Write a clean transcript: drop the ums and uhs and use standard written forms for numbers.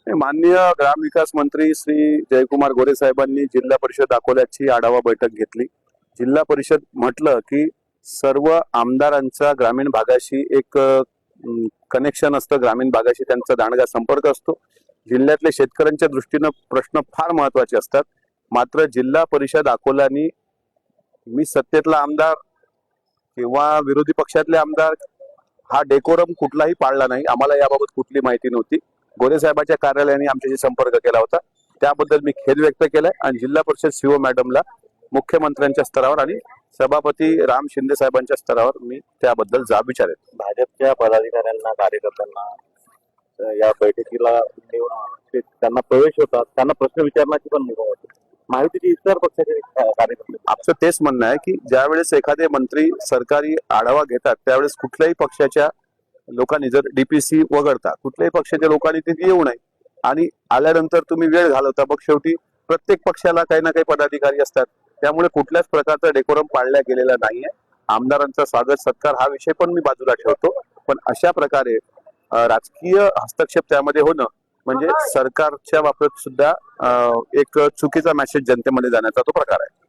माननीय ग्रामविकास मंत्री श्री जयकुमार गोरे साहेबांनी जिल्हा परिषद अकोल्याची आढावा बैठक घेतली. जिल्हा परिषद म्हटलं की सर्व आमदारांचा ग्रामीण भागाशी एक कनेक्शन असतं, ग्रामीण भागाशी त्यांचा दांडगा संपर्क असतो. जिल्ह्यातल्या शेतकऱ्यांच्या दृष्टीनं प्रश्न फार महत्वाचे असतात. मात्र जिल्हा परिषद अकोल्यानी मी सत्तेतला आमदार किंवा विरोधी पक्षातले आमदार हा डेकोरम कुठलाही पाळला नाही. आम्हाला याबाबत कुठली माहिती नव्हती. गोरे साहेबांच्या कार्यालयाने आमच्याशी संपर्क केला होता, त्याबद्दल मी खेद व्यक्त केलाय आणि जिल्हा परिषद सीओ मॅडमला मुख्यमंत्र्यांच्या स्तरावर आणि सभापती राम शिंदे साहेबांच्या स्तरावर मी त्याबद्दल जाब विचारेन. भाजपच्या पदाधिकाऱ्यांना कार्यकर्त्यांना या बैठकीला त्यांना प्रवेश होतात, त्यांना प्रश्न विचारण्याची पण मुभा होती. माहितीची इतर पक्षाचे कार्यकर्ते आमचं तेच म्हणणं आहे की ज्यावेळेस एखादे मंत्री सरकारी आढावा घेतात त्यावेळेस कुठल्याही पक्षाच्या लोकांनी जर डीपीसी वगळता कुठल्याही पक्षाच्या लोकांनी तिथे येऊ नये आणि आल्यानंतर तुम्ही वेळ घालवता. मग शेवटी प्रत्येक पक्षाला काही ना काही पदाधिकारी असतात, त्यामुळे कुठल्याच प्रकारचा डेकोरम पाळला गेलेला नाहीये. आमदारांचा स्वागत सत्कार हा विषय पण मी बाजूला ठेवतो, पण अशा प्रकारे राजकीय हस्तक्षेप त्यामध्ये होणं म्हणजे सरकारच्या बाबतीत सुद्धा एक चुकीचा मेसेज जनतेमध्ये जाण्याचा तो प्रकार आहे.